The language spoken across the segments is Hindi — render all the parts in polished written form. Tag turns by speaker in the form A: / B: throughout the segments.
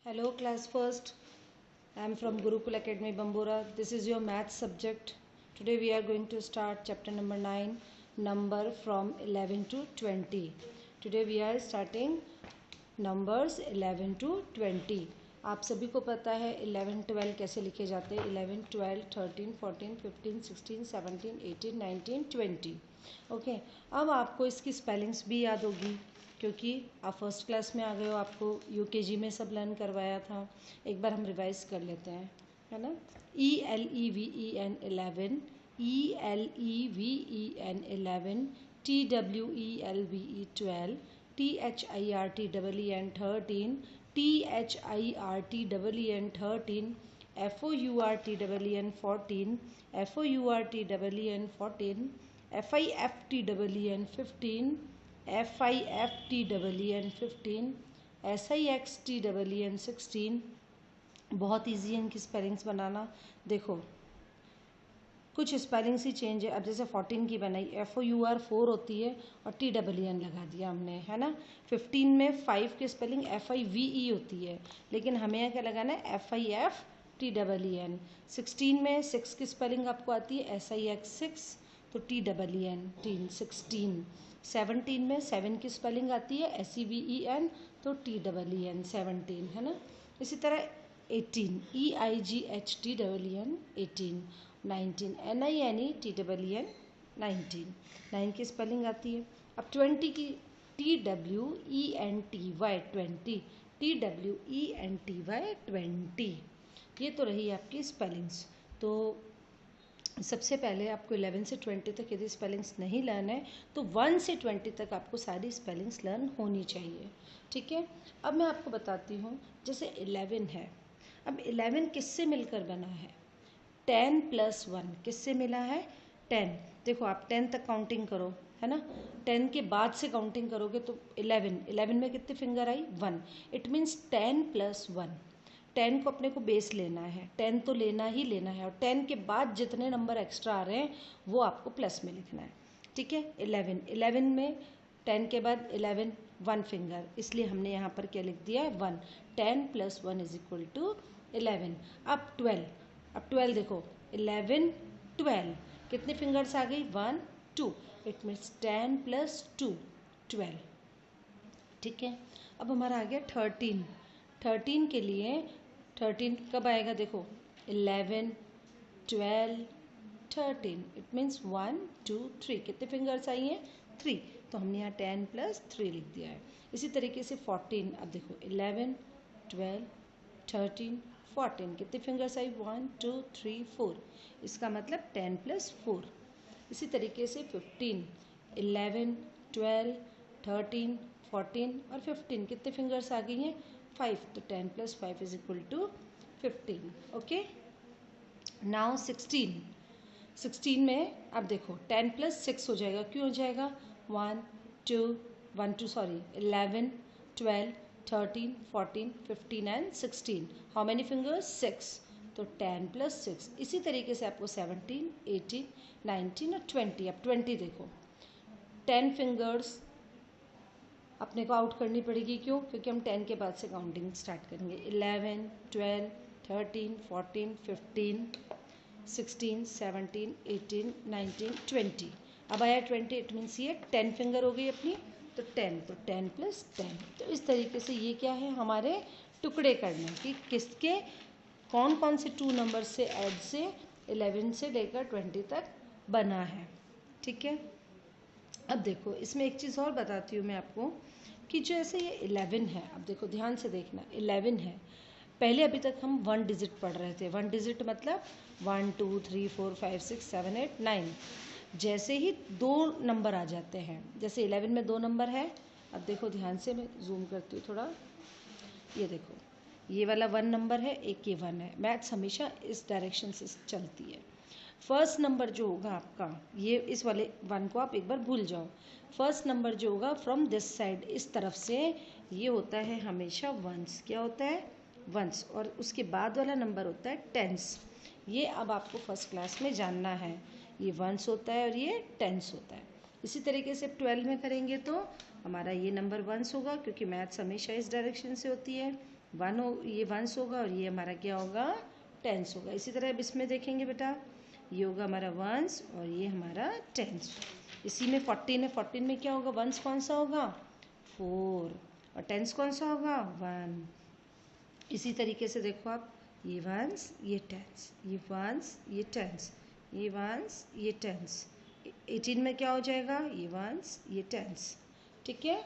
A: Hello, class first. I am from Gurukul Academy, Bambura. This is your math subject. Today we are going to start chapter number 9, number from 11 to 20. Today we are starting numbers 11 to 20. आप सभी को पता है 11, 12 कैसे लिखे जाते हैं. 11, 12, 13, 14, 15, 16, 17, 18, 19, 20. ओके, अब आपको इसकी स्पेलिंग्स भी याद होगी क्योंकि आप फर्स्ट क्लास में आ गए हो. आपको यूकेजी में सब लर्न करवाया था. एक बार हम रिवाइज कर लेते हैं, है ना. ELEVEN 11, ELEVEN 11, TWELVE 12, THIRTEEN 13, THIRTEEN 13, FOURTEEN 14, FOURTEEN 14, FIFTEEN 15, FIFTEEN 15, SIXTEEN 16. बहुत ईजी है इनकी स्पेलिंग्स बनाना. देखो कुछ स्पेलिंग्स ही चेंज है. अब जैसे 14 की बनाई, FOUR 4 होती है और TEEN लगा दिया हमने, है ना. 15 में 5 की स्पेलिंग FIVE होती है, लेकिन हमें यहाँ क्या लगाना है, FIFTEEN. 16 में 6 की स्पेलिंग आपको आती है SIX 6, तो TEEN 16. 17 में 7 की स्पेलिंग आती है SEVEN, तो TEEN 17, है ना. इसी तरह 18 EIGHTEEN 18, 19 NINETEEN 19, 9 की स्पेलिंग आती है. अब 20 की TWENTY 20, TWENTY 20. ये तो रही आपकी स्पेलिंग्स. तो सबसे पहले आपको 11 से 20 तक यदि स्पेलिंग्स नहीं लर्न है तो 1 से 20 तक आपको सारी स्पेलिंग्स लर्न होनी चाहिए. ठीक है. अब मैं आपको बताती हूँ. जैसे 11 है, अब 11 किससे मिलकर बना है, 10 + 1 किससे मिला है, 10. देखो आप 10 तक काउंटिंग करो, है ना. 10 के बाद से काउंटिंग करोगे तो 11 में कितने फिंगर आई, 1. It means 10 + 1. 10 को अपने को बेस लेना है, 10 तो लेना ही लेना है, और 10 के बाद जितने नंबर एक्स्ट्रा आ रहे हैं वो आपको प्लस में लिखना है. ठीक है. 11 में 10 के बाद 11 1 फिंगर, इसलिए हमने यहाँ पर क्या लिख दिया है, 1. 10 + 1 = 11. अब 12 देखो, 11 12 कितने फिंगर्स आ गई, 1 2. It means 10 + 2 12. ठीक है. अब हमारा आ गया 13. 13 के लिए 13 कब आएगा, देखो 11 12 13. It means 1 2 3. कितने फिंगर्स आई हैं, 3. तो हमने यहाँ 10 + 3 लिख दिया है. इसी तरीके से 14. अब देखो 11 12 13 14. कितने फिंगर्स आई, 1 2 3 4. इसका मतलब 10 + 4. इसी तरीके से 15 11 12 13 14 और 15. कितने फिंगर्स आ गई हैं, 5. तो 10 + 5 = 15. ओके. नाउ 16 में अब देखो 10 + 6 हो जाएगा. क्यों हो जाएगा, 1 2 11 12 13 14 15 एंड 16. How many fingers, 6. तो 10 + 6. इसी तरीके से आपको 17 18 19 और 20. अब 20 देखो 10 फिंगर्स अपने को आउट करनी पड़ेगी. क्यों, क्योंकि हम 10 के बाद से काउंटिंग स्टार्ट करेंगे. 11 12 13 14 15 16 17 18 19 20. अब आया 20. इट मीन्स ये 10 फिंगर हो गई अपनी, तो 10. तो 10 + 10. तो इस तरीके से ये क्या है, हमारे टुकड़े करने कि किसके कौन कौन से 2 नंबर से ऐड से 11 से लेकर 20 तक बना है. ठीक है. अब देखो इसमें एक चीज़ और बताती हूँ मैं आपको कि जैसे ये 11 है. अब देखो ध्यान से देखना, 11 है. पहले अभी तक हम 1 डिजिट पढ़ रहे थे. 1 डिजिट मतलब 1 2 3 4 5 6 7 8 9. जैसे ही 2 नंबर आ जाते हैं, जैसे 11 में 2 नंबर है. अब देखो ध्यान से, मैं जूम करती हूँ थोड़ा. ये देखो ये वाला 1 नंबर है, एक ये 1 है. मैथ्स हमेशा इस डायरेक्शन से चलती है. फर्स्ट नंबर जो होगा आपका, ये इस वाले 1 को आप एक बार भूल जाओ. फर्स्ट नंबर जो होगा फ्रॉम दिस साइड, इस तरफ से, ये होता है हमेशा वंस. क्या होता है, वंस. और उसके बाद वाला नंबर होता है टेंस. ये अब आपको फर्स्ट क्लास में जानना है. ये वंस होता है और ये टेंस होता है. इसी तरीके से 12 में करेंगे तो हमारा ये नंबर वंस होगा, क्योंकि मैथ्स हमेशा इस डायरेक्शन से होती है. वन हो, ये वंस होगा और ये हमारा क्या होगा, टेंस होगा। इसी तरह अब इसमें देखेंगे बेटा, ये होगा हमारा वंस और ये हमारा टेंस। इसी में 14 है, 14 में क्या होगा, वंस कौन सा होगा, 4, और टेंस कौन सा होगा, 1। इसी तरीके से देखो आप, ये वंस ये टेंस, ये वंस ये टेंस, ये वंस ये टेंस। 18 में क्या हो जाएगा, ये वंस ये टेंस, ठीक है।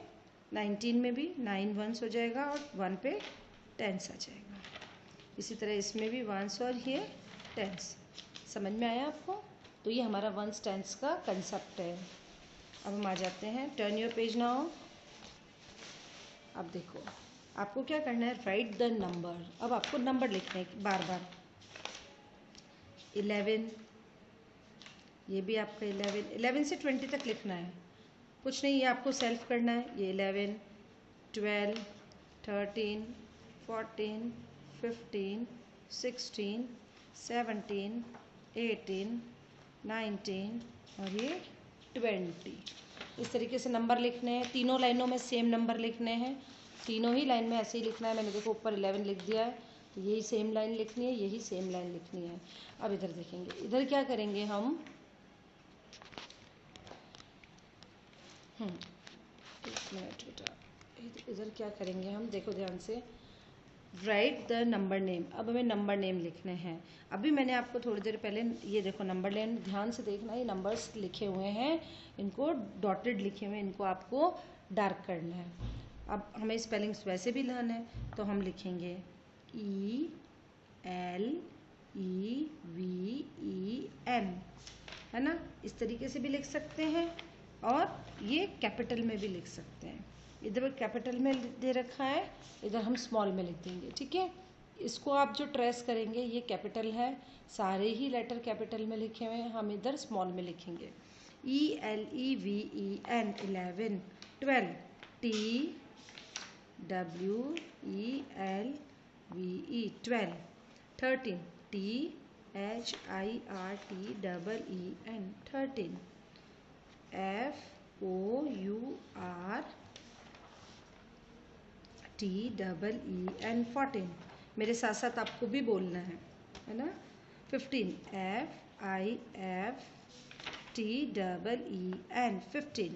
A: 19 में भी 9 वंस हो जाएगा और 1 पे टेंस आ जाएगा। इसी तरह इसमें भी वंस और ये टेंस। समझ में आया आपको? तो ये हमारा वंस टेंस का कंसेप्ट है। अब हम आ जाते हैं, टर्न योर पेज नाउ। अब देखो आपको क्या करना है, राइट द नंबर। अब आपको नंबर लिखने हैं बार बार। 11, ये भी आपका 11 से 20 तक लिखना है, कुछ नहीं, ये आपको सेल्फ करना है। ये 11, 12, 13, 14, 15, 16, 17, 18, 19 और ये 20। इस तरीके से नंबर लिखने हैं। तीनों लाइनों में सेम नंबर लिखने हैं, तीनों ही लाइन में ऐसे ही लिखना है। मैंने देखो ऊपर 11 लिख दिया है, तो यही सेम लाइन लिखनी है, यही सेम लाइन लिखनी है। अब इधर देखेंगे, इधर क्या करेंगे हम, एक मिनट बेटा, इधर क्या करेंगे हम, देखो ध्यान से, राइट द नंबर नेम। अब हमें नंबर नेम लिखने हैं। अभी मैंने आपको थोड़ी देर पहले, ये देखो नंबर नेम, ध्यान से देखना, ये नंबर्स लिखे हुए हैं, इनको डॉटेड लिखे हुए हैं, इनको आपको डार्क करना है। अब हमें स्पेलिंग्स वैसे भी लर्न है, तो हम लिखेंगे ELEVEN, है ना, इस तरीके से भी लिख सकते हैं, और ये कैपिटल में भी लिख सकते हैं। इधर कैपिटल में दे रखा है, इधर हम स्मॉल में लिख देंगे, ठीक है। इसको आप जो ट्रेस करेंगे, ये कैपिटल है, सारे ही लेटर कैपिटल में लिखे हुए हैं, हम इधर स्मॉल में लिखेंगे। ELEVEN 11, 12 TWELVE 12, 13 THIRTEEN 13, FOURTEEN 14। मेरे साथ साथ आपको भी बोलना है ना। 15 FIFTEEN 15।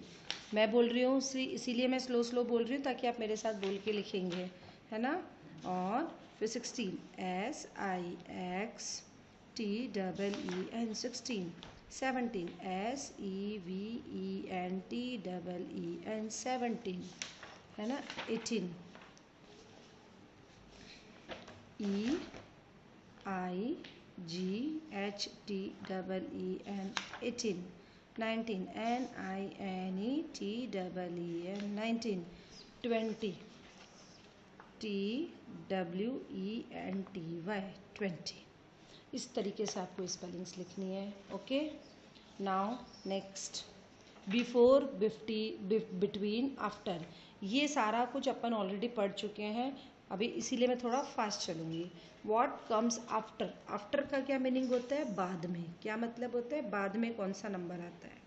A: मैं बोल रही हूँ इसीलिए मैं स्लो स्लो बोल रही हूँ, ताकि आप मेरे साथ बोल के लिखेंगे, है ना। और फिर 16 SIXTEEN 16, 17 SEVENTEEN 17, है ना। 18 EIGHTEEN 18, 19 NINETEEN 19, 20 TWENTY 20। इस तरीके से आपको स्पेलिंग्स लिखनी है। Okay, now next, before, between, after, ये सारा कुछ अपन ऑलरेडी पढ़ चुके हैं, अभी इसीलिए मैं थोड़ा फास्ट चलूँगी। व्हाट कम्स आफ्टर, आफ्टर का क्या मीनिंग होता है, बाद में। क्या मतलब होता है, बाद में कौन सा नंबर आता है,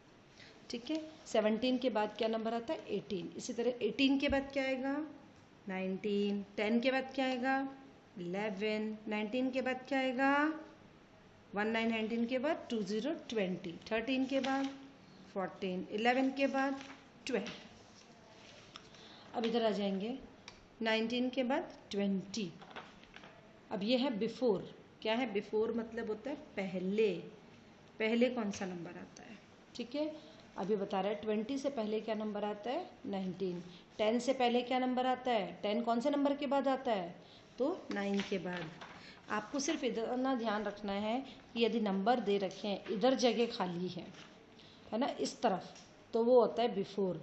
A: ठीक है। 17 के बाद क्या नंबर आता है, 18। इसी तरह 18 के बाद क्या आएगा, 19। 10 के बाद क्या आएगा, 11। 19 के बाद क्या आएगा, 19। 19 के बाद 20 20। 13 के बाद 14। 11 के बाद 12। अब इधर आ जाएंगे, 19 के बाद 20। अब ये है बिफोर। क्या है, बिफोर मतलब होता है पहले, पहले कौन सा नंबर आता है, ठीक है। अभी बता रहा है 20 से पहले क्या नंबर आता है, 19। 10 से पहले क्या नंबर आता है, 10 कौन से नंबर के बाद आता है, तो 9 के बाद। आपको सिर्फ इतना ध्यान रखना है कि यदि नंबर दे रखे हैं, इधर जगह खाली है ना, इस तरफ, तो वो होता है बिफोर।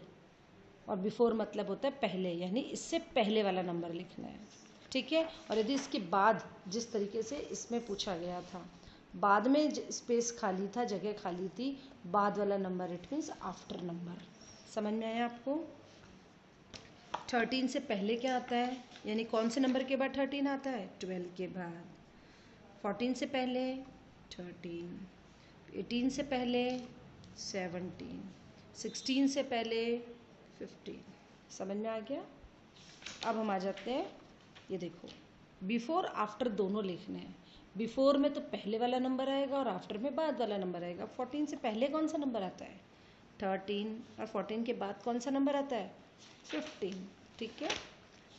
A: और बिफोर मतलब होता है पहले, यानी इससे पहले वाला नंबर लिखना है, ठीक है। और यदि इसके बाद, जिस तरीके से इसमें पूछा गया था, बाद में स्पेस खाली था, जगह खाली थी, बाद वाला number it means after number. समझ में आया आपको। 13 से पहले क्या आता है, यानी कौन से नंबर के बाद 13 आता है, 12 के बाद। 14 से पहले 13, 18 से पहले 17, 16 से पहले 15। समझ में आ गया। अब हम आ जाते हैं ये देखो, बिफोर आफ्टर दोनों लिखने हैं। बिफोर में तो पहले वाला नंबर आएगा और आफ्टर में बाद वाला नंबर आएगा। 14 से पहले कौन सा नंबर आता है? 13। और 14 के बाद कौन सा नंबर आता है? 15। ठीक है।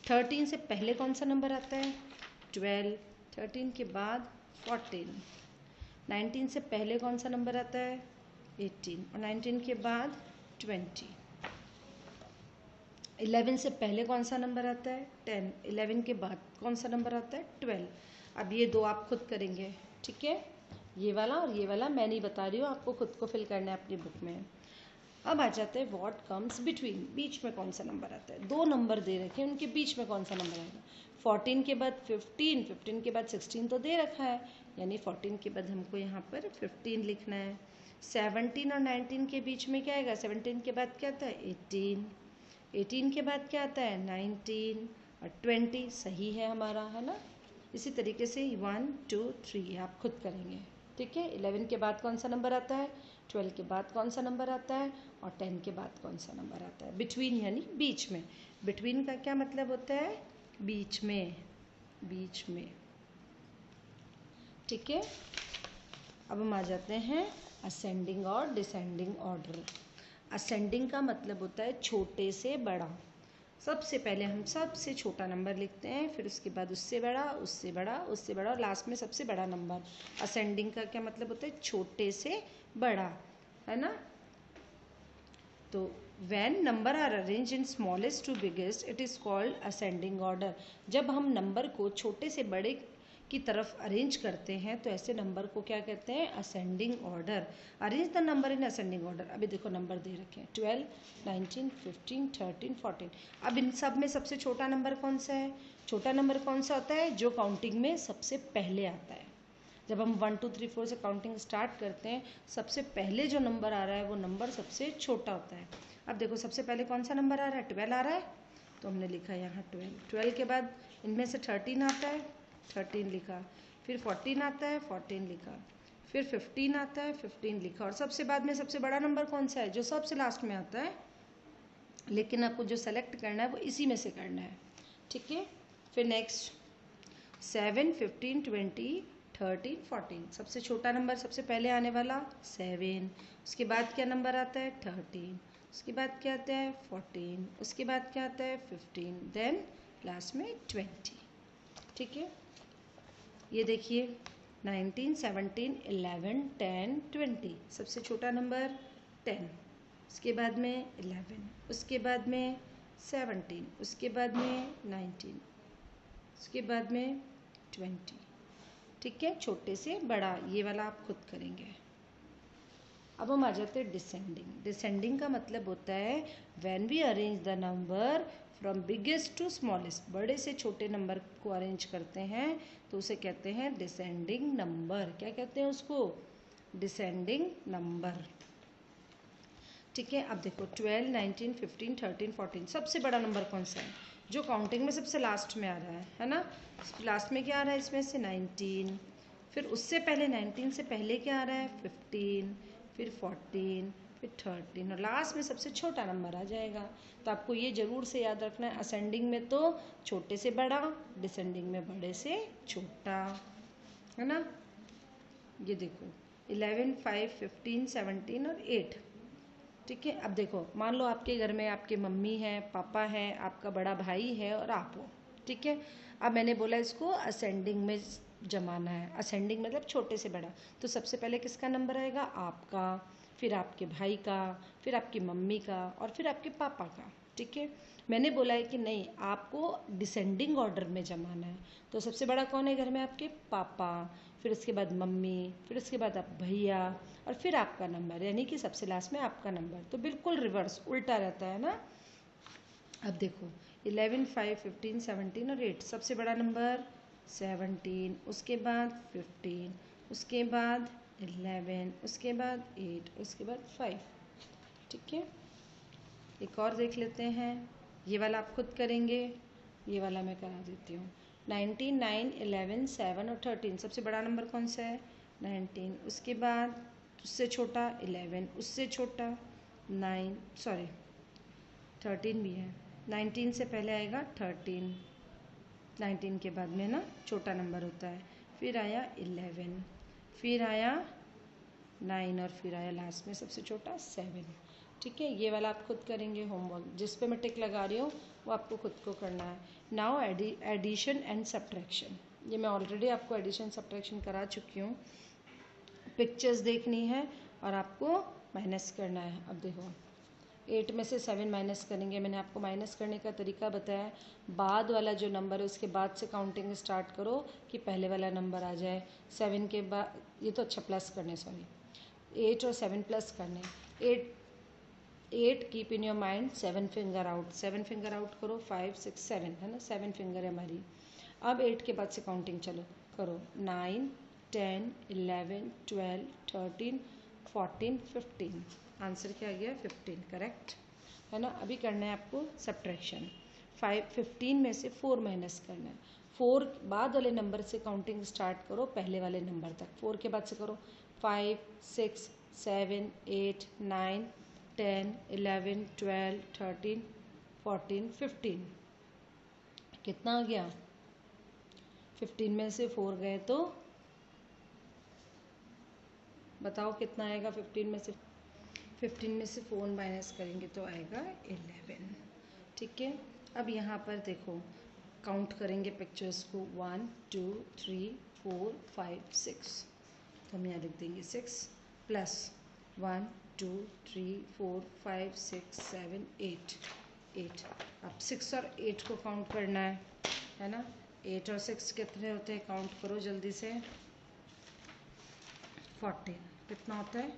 A: 13 से पहले कौन सा नंबर आता है? 12। 13 के बाद 14। 19 से पहले कौन सा नंबर आता है? 18। और 19 के बाद 20। 11 से पहले कौन सा नंबर आता है? 10। 11 के बाद कौन सा नंबर आता है? 12। अब ये दो आप खुद करेंगे, ठीक है। ये वाला और ये वाला मैं नहीं बता रही हूँ, आपको खुद को फिल करना है अपनी बुक में। अब आ जाते हैं व्हाट कम्स बिटवीन, बीच में कौन सा नंबर आता है। दो नंबर दे रखे हैं, उनके बीच में कौन सा नंबर आएगा? 14 के बाद 15, 15 के बाद 16 तो दे रखा है, यानी 14 के बाद हमको यहाँ पर 15 लिखना है। 17 और 19 के बीच में क्या आएगा? 17 के बाद क्या आता है? 18। 18 के बाद क्या आता है? 19। और 20 सही है हमारा, है ना। इसी तरीके से 1 2 3 आप खुद करेंगे, ठीक है। 11 के बाद कौन सा नंबर आता है? 12 के बाद कौन सा नंबर आता है? और 10 के बाद कौन सा नंबर आता है? बिटवीन यानी बीच में। बिटवीन का क्या मतलब होता है? बीच में, बीच में, ठीक है। अब हम आ जाते हैं असेंडिंग और डिसेंडिंग ऑर्डर। असेंडिंग का मतलब होता है छोटे से बड़ा। सबसे पहले हम सबसे छोटा नंबर लिखते हैं, फिर उसके बाद उससे बड़ा, उससे बड़ा, उससे बड़ा, और लास्ट में सबसे बड़ा नंबर। असेंडिंग का क्या मतलब होता है? छोटे से बड़ा, है ना। तो when number are arrange in smallest to biggest it is called ascending order. जब हम नंबर को छोटे से बड़े की तरफ अरेंज करते हैं तो ऐसे नंबर को क्या कहते हैं? Ascending order. Arrange the number in ascending order. अभी देखो नंबर दे रखे हैं 12, 19, 15, 13, 14। अब इन सब में सबसे छोटा नंबर कौन सा है? छोटा नंबर कौन सा होता है? जो काउंटिंग में सबसे पहले आता है। जब हम 1 2 3 4 से काउंटिंग स्टार्ट करते हैं, सबसे पहले जो नंबर आ रहा है वो नंबर सबसे छोटा होता है। अब देखो सबसे पहले कौन सा नंबर आ रहा है? 12 आ रहा है, तो हमने लिखा यहाँ 12। 12 के बाद इनमें से 13 आता है, 13 लिखा। फिर 14 आता है, 14 लिखा। फिर 15 आता है, 15 लिखा। और सबसे बाद में सबसे बड़ा नंबर कौन सा है? जो सबसे लास्ट में आता है, लेकिन आपको जो सेलेक्ट करना है वो इसी में से करना है, ठीक है। फिर नेक्स्ट 7, 15, 20, 13, 14। सबसे छोटा नंबर सबसे पहले आने वाला 7। उसके बाद क्या नंबर आता है? 13। उसके बाद क्या आता है? 14। उसके बाद क्या आता है? 15। देन लास्ट में 20, ठीक है। ये देखिए 19, 17, 11, 10, 20। सबसे छोटा नंबर 10, उसके बाद में 11, उसके बाद में 17, उसके बाद में 19, उसके बाद में 20, ठीक है। छोटे से बड़ा, ये वाला आप खुद करेंगे। अब हम आ जाते हैं डिसेंडिंग। डिसेंडिंग का मतलब होता है when we arrange the number from biggest to smallest. बड़े से छोटे नंबर को अरेंज करते हैं तो उसे कहते हैं डिसेंडिंग नंबर। क्या कहते हैं उसको? डिसेंडिंग नंबर, ठीक है। अब देखो 12, 19, 15, 13, 14। सबसे बड़ा नंबर कौन सा है? जो काउंटिंग में सबसे लास्ट में आ रहा है ना। लास्ट में क्या आ रहा है इसमें से? 19। फिर उससे पहले 19 से पहले क्या आ रहा है? 15। फिर 14, फिर 13, और लास्ट में सबसे छोटा नंबर आ जाएगा। तो आपको ये ज़रूर से याद रखना है, असेंडिंग में तो छोटे से बड़ा, डिसेंडिंग में बड़े से छोटा, है ना। ये देखो 11, 5, 15, 17 और 8, ठीक है। अब देखो मान लो आपके घर में आपके मम्मी हैं, पापा हैं, आपका बड़ा भाई है और आप हो, ठीक है। अब मैंने बोला इसको असेंडिंग में जमाना है। असेंडिंग मतलब छोटे से बड़ा। तो सबसे पहले किसका नंबर आएगा? आपका, फिर आपके भाई का, फिर आपकी मम्मी का, और फिर आपके पापा का, ठीक है। मैंने बोला है कि नहीं, आपको डिसेंडिंग ऑर्डर में जमाना है। तो सबसे बड़ा कौन है घर में? आपके पापा, फिर उसके बाद मम्मी, फिर उसके बाद आप भैया, और फिर आपका नंबर, यानी कि सबसे लास्ट में आपका नंबर। तो बिल्कुल रिवर्स, उल्टा रहता है ना। अब देखो 11, 5, 15, 17 और 8। सबसे बड़ा नंबर 17, उसके बाद 15, उसके बाद 11, उसके बाद 8, उसके बाद 5, ठीक है। एक और देख लेते हैं, ये वाला आप खुद करेंगे, ये वाला मैं करा देती हूँ। 19, 9, 11, 7 और 13। सबसे बड़ा नंबर कौन सा है? 19। उसके बाद उससे छोटा 11, उससे छोटा 13 भी है। 19 से पहले आएगा 13, 19 के बाद में ना छोटा नंबर होता है, फिर आया 11, फिर आया 9 और फिर आया लास्ट में सबसे छोटा 7। ठीक है, ये वाला आप खुद करेंगे होमवर्क, जिस पे मैं टिक लगा रही हूँ वो आपको खुद को करना है। नाउ एडिशन एंड सब्ट्रैक्शन, ये मैं ऑलरेडी आपको एडिशन सब्ट्रैक्शन करा चुकी हूँ। पिक्चर्स देखनी है और आपको माइनस करना है। अब देखो 8 में से 7 माइनस करेंगे, मैंने आपको माइनस करने का तरीका बताया। बाद वाला जो नंबर है उसके बाद से काउंटिंग स्टार्ट करो कि पहले वाला नंबर आ जाए। 7 के बाद ये तो अच्छा प्लस करने, सॉरी 8 और 7 प्लस करने। 8 keep in your mind, 7 finger out, 7 finger out करो, 5 6 7 है ना, 7 फिंगर है हमारी। अब 8 के बाद से काउंटिंग चलो करो, 9 10 11 12 13 14 15। आंसर क्या आ गया? 15, करेक्ट है ना। अभी करना है आपको सब्ट्रैक्शन। 15 में से 4 माइनस करना है। 4 बाद वाले नंबर से काउंटिंग स्टार्ट करो पहले वाले नंबर तक। 4 के बाद से करो 5 6 7 8 9 10 11 12 13 14 15। कितना आ गया? 15 में से 4 गए तो बताओ कितना आएगा? 15 में से 4 माइनस करेंगे तो आएगा 11। ठीक है, अब यहाँ पर देखो काउंट करेंगे पिक्चर्स को, 1 2 3 4 5 6, तो हम यहाँ लिख देंगे 6 प्लस 1 2 3 4 5 6 7 8 8। अब 6 और 8 को काउंट करना है ना। 8 और 6 कितने होते हैं? काउंट करो जल्दी से। 14। कितना होता है?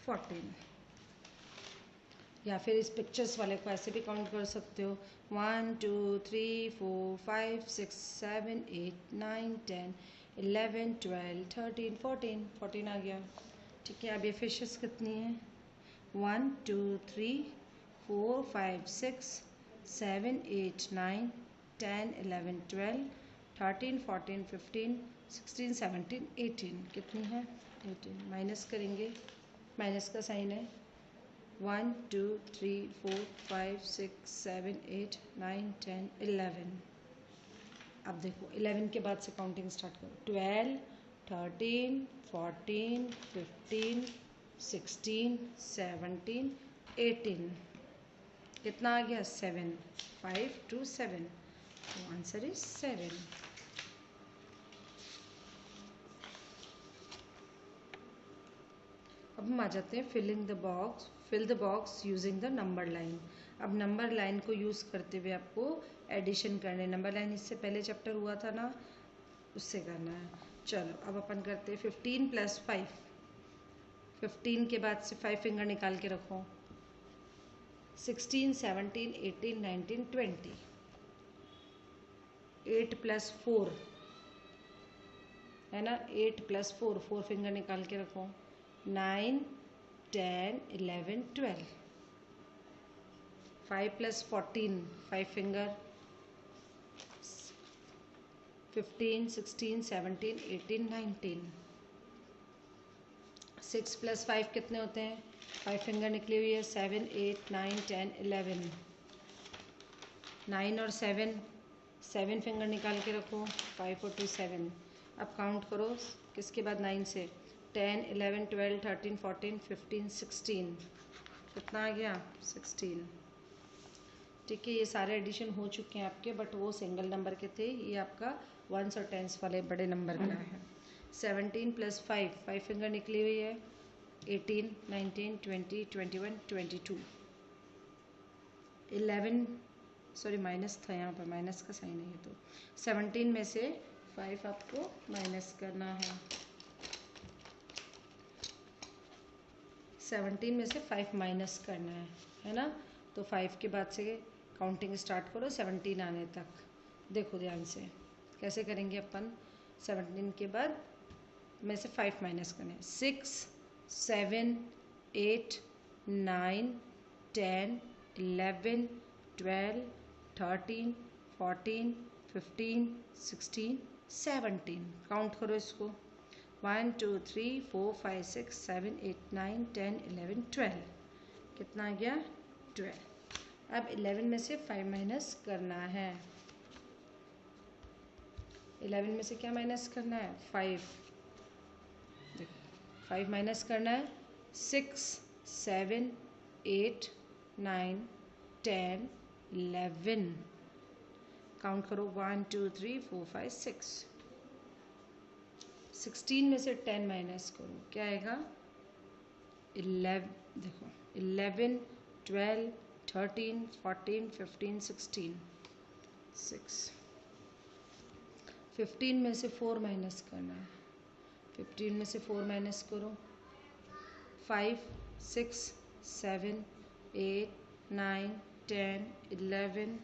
A: 14। या फिर इस पिक्चर्स वाले को ऐसे भी काउंट कर सकते हो, 1 2 3 4 5 6 7 8 9 10 11 12 13 14। 14 आ गया। ठीक है, अब ये फिशेस कितनी हैं? 1 2 3 4 5 6 7 8 9 10 11 12 13 14 15 16 17 18। कितनी है? 18। माइनस करेंगे, माइनस का साइन है। 1 2 3 4 5 6 7 8 9 10 11। अब देखो 11 के बाद से काउंटिंग स्टार्ट करो, 12 13 14 15 16 17 18। कितना आ गया? 7। 5 2 7, तो आंसर इज 7। अब हम आ जाते हैं filling the box, fill the box using the number line. अब नंबर लाइन को यूज़ करते हुए आपको एडिशन करने, नंबर लाइन इससे पहले चैप्टर हुआ था ना, उससे करना है। चलो अब अपन करते हैं 15 प्लस 5। 15 के बाद से 5 फिंगर निकाल के रखो, 16 17 18 19 20। 8 प्लस 4 है ना, 8 प्लस 4, 4 फिंगर निकाल के रखो, 9 10 11 12। 5 प्लस 14, 5 फिंगर, 15 16 17 18 19। 6 प्लस 5 कितने होते हैं? 5 फिंगर निकली हुई है, 7 8 9 10 11। 9 और 7, 7 फिंगर निकाल के रखो, 5 और 2 7। अब काउंट करो किसके बाद? 9 से, 10 11 12 13 14 15 16। कितना आ गया? 16। ठीक है, ये सारे एडिशन हो चुके हैं आपके, बट वो सिंगल नंबर के थे, ये आपका वंस और टेंस वाले बड़े नंबर का है। 17 प्लस 5, 5 फिंगर निकली हुई है, 18 19 20 21 22। 11, सॉरी माइनस था यहाँ पर, माइनस का साइन है ये तो। 17 में से 5 आपको माइनस करना है। 17 में से 5 माइनस करना है ना। तो 5 के बाद से काउंटिंग स्टार्ट करो 17 आने तक। देखो ध्यान से कैसे करेंगे अपन। 17 के बाद में से 5 माइनस करने, 6 7 8 9 10 11 12 13 14 15 16 17। काउंट करो इसको, 1 2 3 4 5 6 7 8 9 10 11 12। कितना आ गया? 12। अब 11 में से 5 माइनस करना है। 11 में से क्या माइनस करना है? 5। देखो 5 माइनस करना है, 6 7 8 9 10 11। काउंट करो, 1 2 3 4 5 6। 16 में से 10 माइनस करो, क्या आएगा? 11। देखो 11 12 13 14 15 16 6। 15 में से 4 माइनस करना है, 15 में से 4 माइनस करो, 5 6 7 8 9 10 11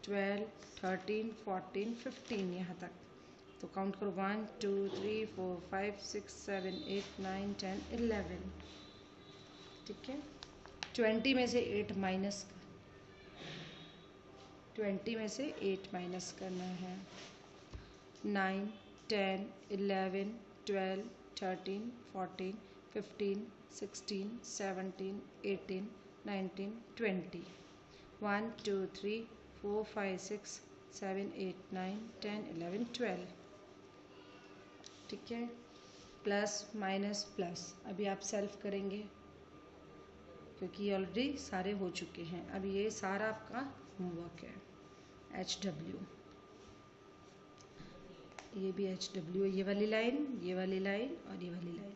A: 12 13 14 15 यहाँ तक। तो काउंट करो, 1 2 3 4 5 6 7 8 9 10 11। ठीक है। 20 में से 8 माइनस 20 में से 8 माइनस करना है, 9 10 11 12 13 14 15 16 17 18 19 20। 1 2 3 4 5 6 7 8 9 10 11 12। ठीक है। प्लस माइनस प्लस अभी आप सेल्फ करेंगे क्योंकि ऑलरेडी सारे हो चुके हैं। अब ये सारा आपका होमवर्क है। HW, ये भी HW है, ये वाली लाइन, ये वाली लाइन और ये वाली लाइन,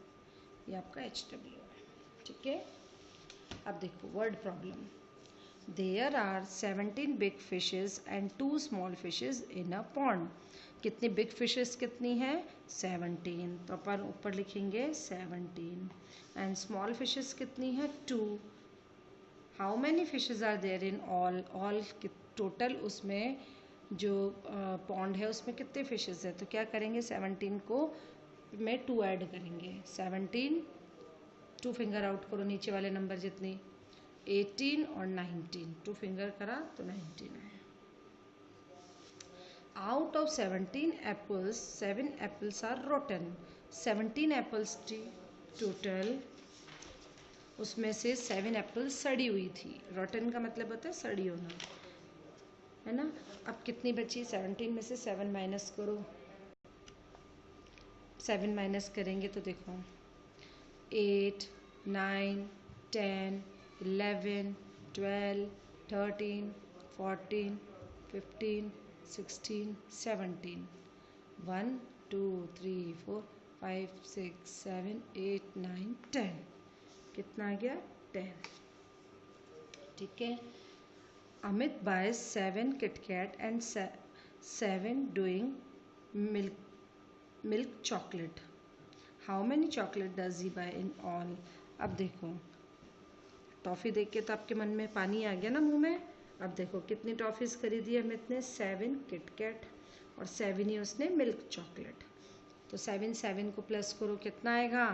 A: ये आपका HW है। ठीक है। अब देखो word problem. There are 17 big fishes and 2 small fishes in a pond. कितनी बिग फिशेस कितनी है? 17। तो अपन ऊपर लिखेंगे 17। एंड स्मॉल फिशेस कितनी है? 2। How many fishes are there in all? All total उसमें जो पॉन्ड है उसमें कितने फिशेज है? तो क्या करेंगे, 17 को में 2 ऐड करेंगे। 17 2 फिंगर आउट करो नीचे वाले नंबर जितनी, 18 और 19, 2 फिंगर करा तो 19 है। Out of 17 apples 7 apples are rotten. 17 apples थी टोटल, उसमें से 7 एप्पल्स सड़ी हुई थी। रोटन का मतलब होता है सड़ी होना, है ना। अब कितनी बची? 17 में से 7 माइनस करो। 7 माइनस करेंगे तो देखो 8 9 10 11 12 13 14 15 16 17। 1 2 3 4 5 6 7 8 9 10। कितना आ गया? 10। ठीक है। Amit buys 7 KitKat and 7 doing milk chocolate. How many chocolate does he buy in all? अब देखो टॉफ़ी देख के तो आपके मन में पानी आ गया ना मुंह में। अब देखो कितनी टॉफ़ीज़ खरीदी है अमित ने? 7 KitKat और 7 ही उसने मिल्क चॉकलेट। तो 7 को प्लस करो, कितना आएगा?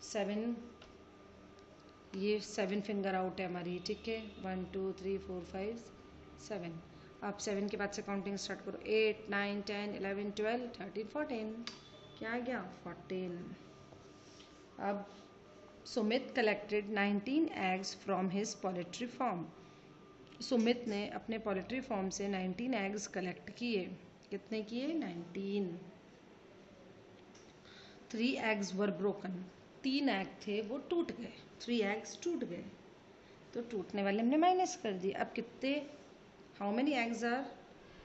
A: 7, ये 7 फिंगर आउट है हमारी। ठीक है। 1 2 3 4 5 7। अब 7 के बाद से काउंटिंग स्टार्ट करो, 8 9 10 11 12 13 14। क्या आ गया? 14। अब Sumit collected 19 eggs from his poultry farm. Sumit ने अपने पोल्ट्री फार्म से 19 एग्स कलेक्ट किए। कितने किए? 19। 3 एग्स वर ब्रोकन। 3 एग थे वो टूट गए। 3 एग्स टूट गए, तो टूटने वाले हमने माइनस कर दिए। अब कितने, how many eggs are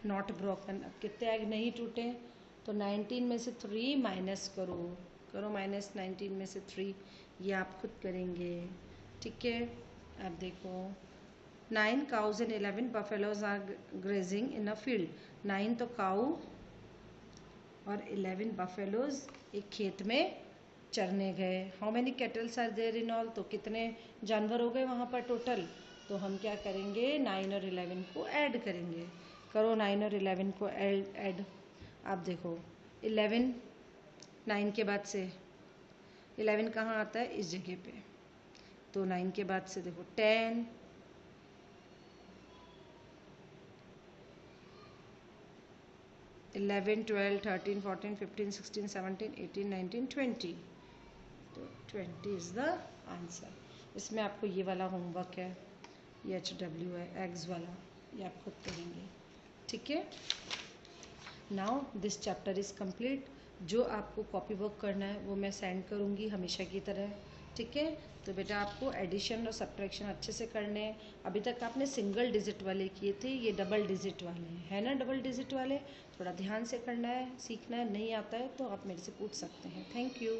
A: not broken? अब कितने एग नहीं टूटे? तो 19 में से 3 माइनस करो माइनस 19 में से 3। ये आप खुद करेंगे। ठीक है। अब देखो 9 cows and 11 buffaloes are grazing in a field. 9 तो काऊ और 11 buffaloes एक खेत में चरने गए। How many cattles are there in all? तो कितने जानवर हो गए वहाँ पर टोटल? तो हम क्या करेंगे, 9 और 11 को ऐड करेंगे। करो 9 और 11 को ऐड। आप देखो 11 9 के बाद से 11 कहाँ आता है? इस जगह पे। तो 9 के बाद से देखो 10 11 12 13 14 15 16 17 18 19 20। तो 20 इज़ द आंसर। इसमें आपको ये वाला होमवर्क है, ये HW है एग्स वाला, ये आप खुद करेंगे। ठीक है। Now this chapter is complete. जो आपको कॉपी वर्क करना है वो मैं सेंड करूँगी हमेशा की तरह, ठीक है। तो बेटा आपको एडिशन और सब्ट्रैक्शन अच्छे से करने हैं। अभी तक आपने सिंगल डिजिट वाले किए थे, ये डबल डिजिट वाले हैं, है ना। डबल डिजिट वाले थोड़ा ध्यान से करना है, सीखना है। नहीं आता है तो आप मेरे से पूछ सकते हैं। Thank you.